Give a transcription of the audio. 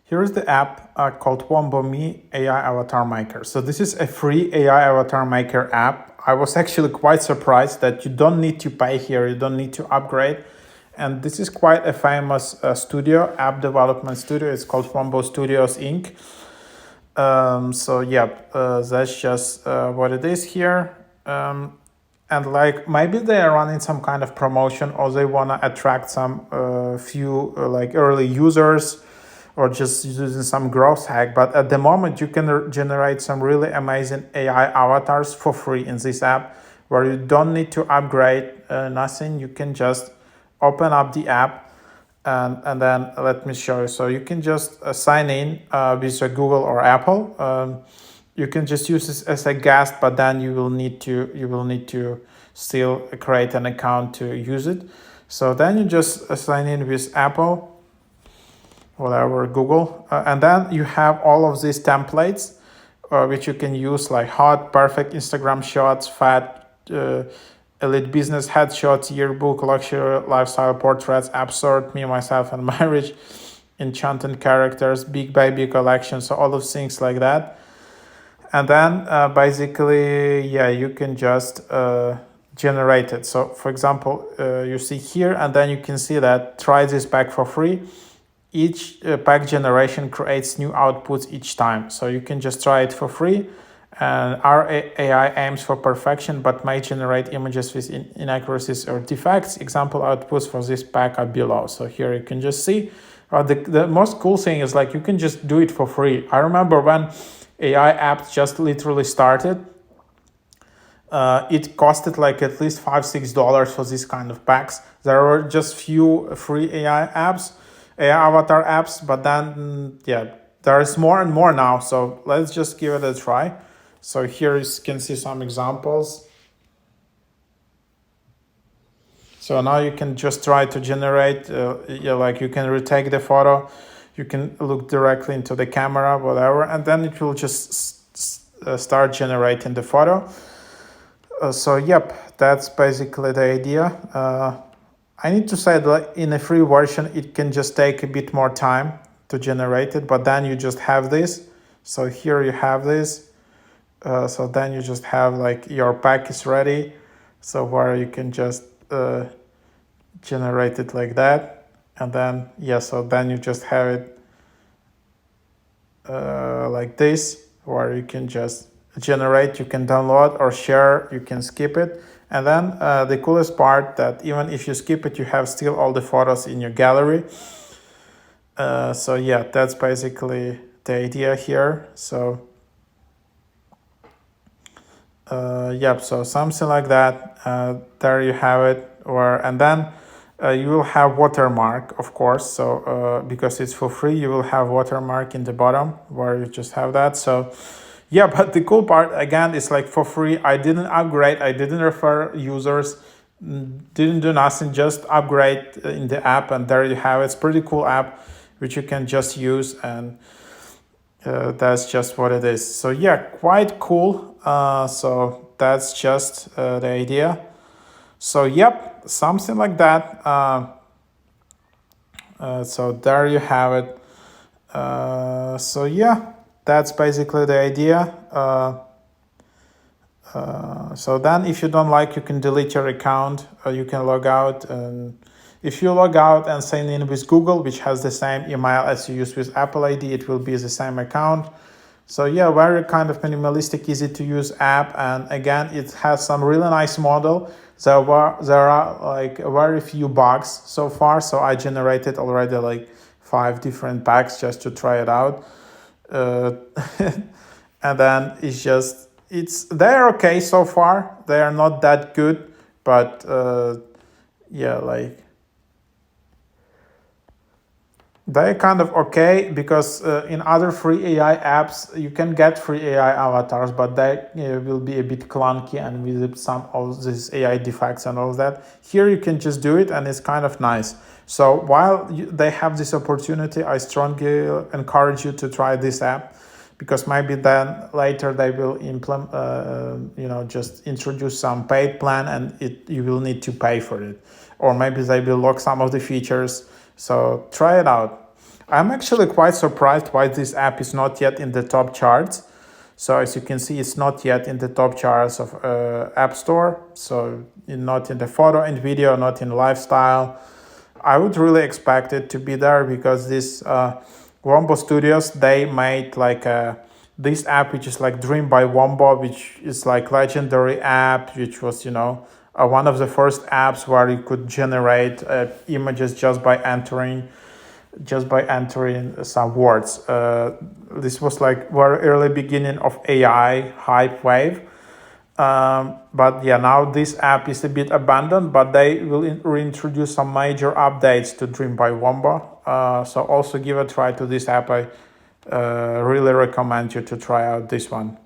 Here's the app called WOMBO Me AI Avatar Maker. So this is a free AI Avatar Maker app. I was actually quite surprised that you don't need to pay here, you don't need to upgrade. And this is quite a famous studio, app development studio. It's called WOMBO Studios Inc. That's just what it is here. And like maybe they are running some kind of promotion, or they want to attract some few like early users, or just using some growth hack. But at the moment, you can generate some really amazing AI avatars for free in this app, where you don't need to upgrade nothing. You can just open up the app, and then let me show you. So you can just sign in with a Google or Apple. You can just use this as a guest, but then you will need to still create an account to use it. So then you just sign in with Apple, whatever, Google, and then you have all of these templates which you can use, like hot, perfect Instagram shots, fat, elite business headshots, yearbook, luxury lifestyle portraits, absurd, me, myself, and marriage, enchanted characters, big baby collection. So all of things like that. And then you can just generate it. So for example, you see here, and then you can see that try this pack for free. Each pack generation creates new outputs each time. So you can just try it for free. And our AI aims for perfection, but may generate images with inaccuracies or defects. Example outputs for this pack are below. So here you can just see. The most cool thing is like you can just do it for free. I remember when AI apps just literally started, it costed like at least $5-6 for this kind of packs. There were just few free AI avatar apps, but then there is more and more now. So let's just give it a try. So here you can see some examples. So now you can just try to generate, like you can retake the photo, you can look directly into the camera, whatever, and then it will just start generating the photo. That's basically the idea. I need to say that in a free version, it can just take a bit more time to generate it, but then you just have this. So here you have this. So then you just have like your pack is ready. So where you can just generate it like that. And then, so then you just have it like this, where you can just generate, you can download or share, you can skip it. And then the coolest part, that even if you skip it, you have still all the photos in your gallery. That's basically the idea here. So so something like that. There you have it. And then you will have watermark, of course. So because it's for free, you will have watermark in the bottom where you just have that. So but the cool part again is like for free. I didn't upgrade. I didn't refer users. Didn't do nothing. Just upgrade in the app, and there you have it. It's pretty cool app which you can just use, and that's just what it is. So quite cool. So that's just the idea. So something like that. So there you have it. That's basically the idea. So then if you don't like, you can delete your account, or you can log out. And if you log out and sign in with Google, which has the same email as you use with Apple ID, it will be the same account. So very kind of minimalistic, easy to use app. And again, it has some really nice model. There are like very few bugs so far. So I generated already like 5 different packs just to try it out. And then they're okay so far. They are not that good, but they're kind of okay, because in other free AI apps, you can get free AI avatars, but they will be a bit clunky and with some of these AI defects and all of that. Here you can just do it, and it's kind of nice. So while they have this opportunity, I strongly encourage you to try this app, because maybe then later they will implement, just introduce some paid plan, and you will need to pay for it. Or maybe they will lock some of the features. So try it out. I'm actually quite surprised why this app is not yet in the top charts. So as you can see, it's not yet in the top charts of App Store. So not in the photo and video, not in lifestyle. I would really expect it to be there because this WOMBO Studios, they made like this app which is like Dream by WOMBO, which is like legendary app, which was, one of the first apps where you could generate images just by entering some words. This was like very early beginning of AI hype wave. But yeah, now this app is a bit abandoned, but they will reintroduce some major updates to Dream by WOMBO. So also give a try to this app. I really recommend you to try out this one.